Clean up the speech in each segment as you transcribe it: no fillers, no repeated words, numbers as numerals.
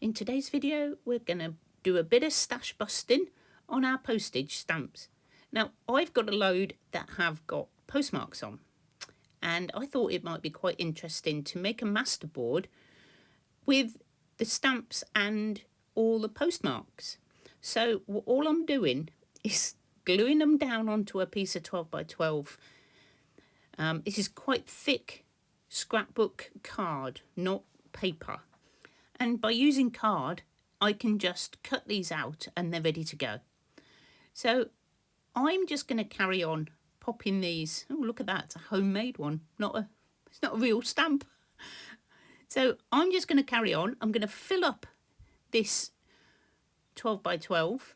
In today's video, we're going to do a bit of stash busting on our postage stamps. Now, I've got a load that have got postmarks on, and I thought it might be quite interesting to make a masterboard with the stamps and all the postmarks. So all I'm doing is gluing them down onto a piece of 12 by 12. This is quite thick scrapbook card, not paper. And by using card, I can just cut these out and they're ready to go. So I'm just going to carry on popping these. Oh, look at that. It's a homemade one. It's not a real stamp. So I'm just going to carry on. I'm going to fill up this 12 by 12.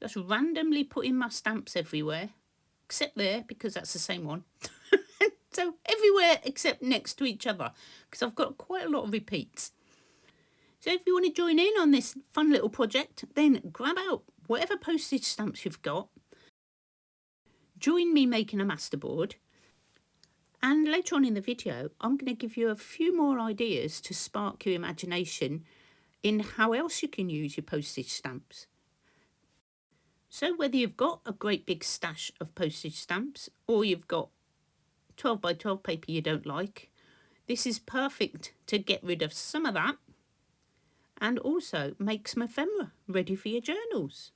Just randomly putting my stamps everywhere, except there because that's the same one. So everywhere except next to each other, because I've got quite a lot of repeats. So if you want to join in on this fun little project, then grab out whatever postage stamps you've got. Join me making a masterboard. And later on in the video, I'm going to give you a few more ideas to spark your imagination in how else you can use your postage stamps. So whether you've got a great big stash of postage stamps or you've got 12 by 12 paper you don't like, this is perfect to get rid of some of that and also make some ephemera ready for your journals.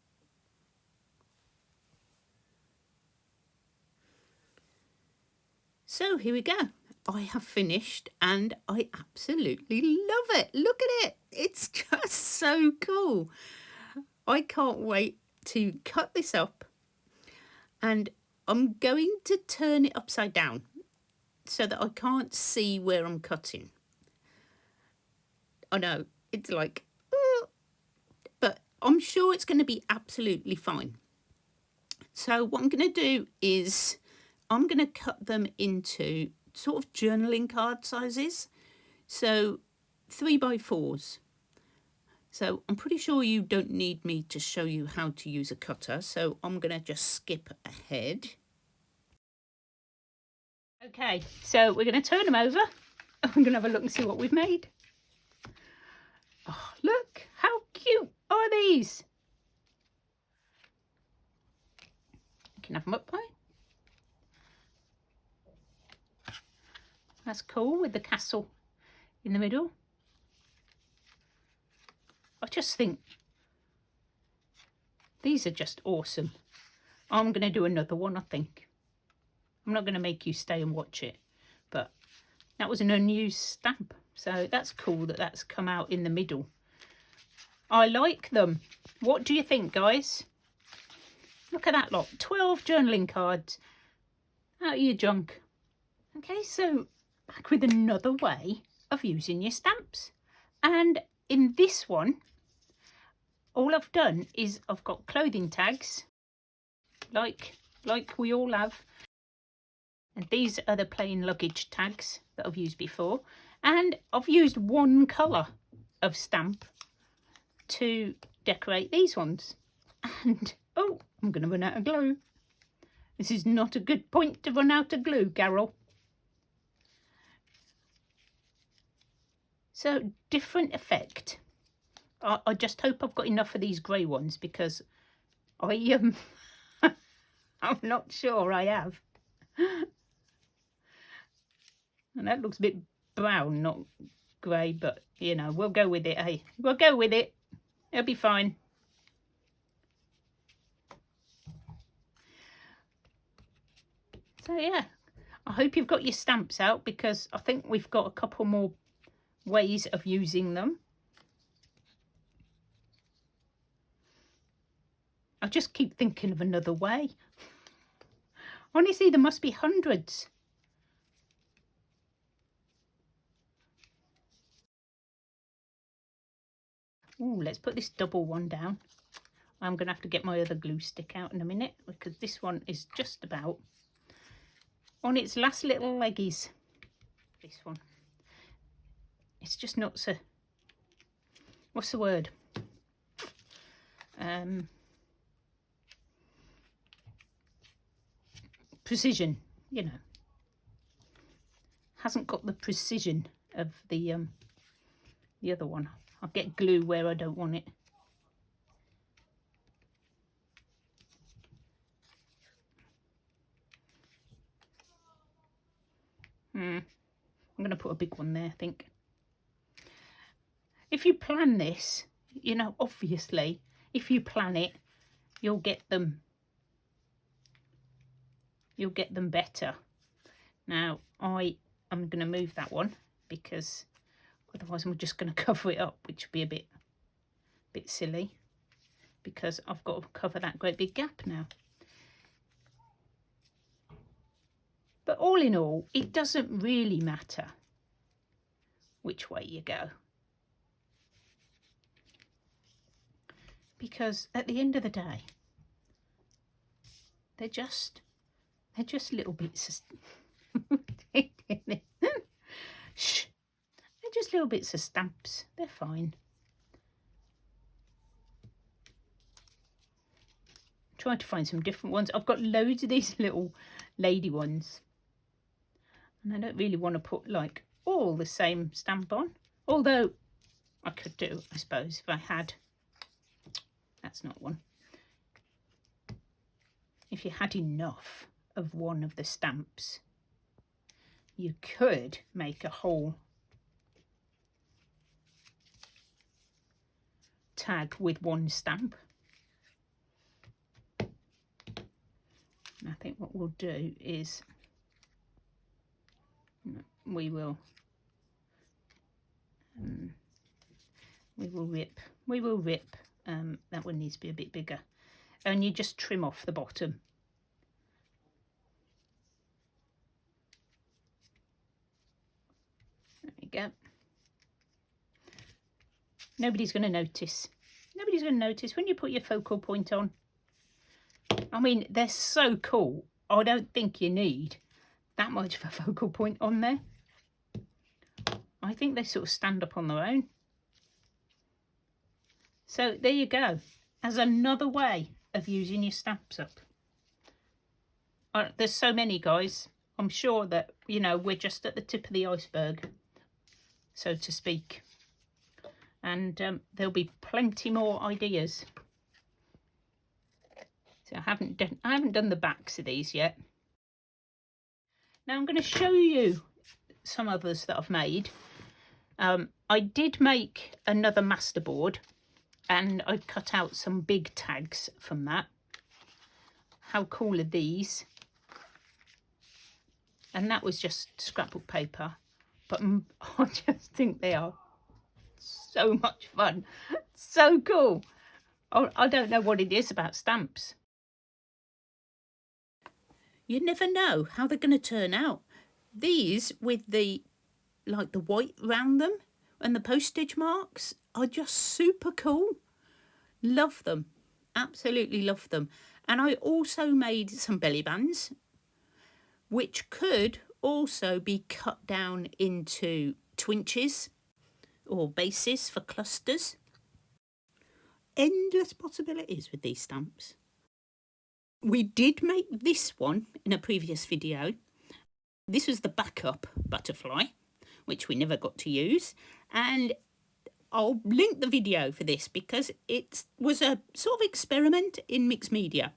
So here we go. I have finished and I absolutely love it. Look at it. It's just so cool. I can't wait to cut this up, and I'm going to turn it upside down so that I can't see where I'm cutting. I know, it's like, but I'm sure it's going to be absolutely fine. So what I'm going to do is I'm going to cut them into sort of journaling card sizes. So 3 by 4s. So I'm pretty sure you don't need me to show you how to use a cutter. So I'm going to just skip ahead. Okay, so we're going to turn them over. I'm going to have a look and see what we've made. Oh, look, how cute are these? You can have them up high. That's cool with the castle in the middle. I just think these are just awesome. I'm going to do another one, I think. I'm not going to make you stay and watch it, but that was an unused stamp. So that's cool that that's come out in the middle. I like them. What do you think, guys? Look at that lot. 12 journaling cards out of your junk. Okay, so back with another way of using your stamps. And in this one, all I've done is I've got clothing tags, like we all have. And these are the plain luggage tags that I've used before. And I've used one colour of stamp to decorate these ones. And, oh, I'm going to run out of glue. This is not a good point to run out of glue, Carol. So, different effect. I just hope I've got enough of these grey ones because I'm not sure I have. And that looks a bit brown, not grey, but, you know, we'll go with it, hey? We'll go with it. It'll be fine. So, yeah, I hope you've got your stamps out because I think we've got a couple more ways of using them. I just keep thinking of another way. Honestly, there must be hundreds. Oh, let's put this double one down. I'm going to have to get my other glue stick out in a minute because this one is just about on its last little leggies. This one. It's just not so... What's the word? Precision, you know. Hasn't got the precision of the the other one. I'll get glue where I don't want it. I'm going to put a big one there, I think. If you plan this, you know, obviously, if you plan it, you'll get them better. Now, I am going to move that one because otherwise I'm just going to cover it up, which would be a bit silly because I've got to cover that great big gap now. But all in all, it doesn't really matter which way you go, because at the end of the day, they're just little bits of shh, they're just little bits of stamps. They're fine. Trying to find some different ones. I've got loads of these little lady ones, and I don't really want to put like all the same stamp on, although I could do, I suppose, if I had. That's not one. If you had enough of one of the stamps, you could make a whole tag with one stamp. And I think what we'll do is we will rip that one needs to be a bit bigger, and you just trim off the bottom. There you go. Nobody's going to notice. Nobody's going to notice when you put your focal point on. I mean, they're so cool. I don't think you need that much of a focal point on there. I think they sort of stand up on their own. So there you go. As another way of using your stamps up. There's so many, guys. I'm sure that, you know, we're just at the tip of the iceberg, so to speak. And there'll be plenty more ideas. So I haven't done the backs of these yet. Now I'm going to show you some others that I've made. I did make another masterboard, and I cut out some big tags from that. How cool are these? And that was just scrapbook paper, but I just think they are so much fun. So cool. I don't know what it is about stamps. You never know how they're going to turn out. These with the white round them and the postage marks are just super cool. Love them. Absolutely love them. And I also made some belly bands, which could also be cut down into twinches or bases for clusters. Endless possibilities with these stamps. We did make this one in a previous video. This was the backup butterfly, which we never got to use, and I'll link the video for this because it was a sort of experiment in mixed media.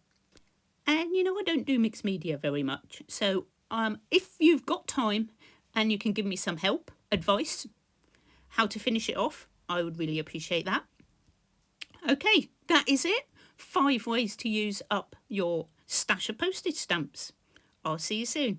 And you know, I don't do mixed media very much, so if you've got time and you can give me some help, advice, how to finish it off, I would really appreciate that. Okay, that is it. 5 ways to use up your stash of postage stamps. I'll see you soon.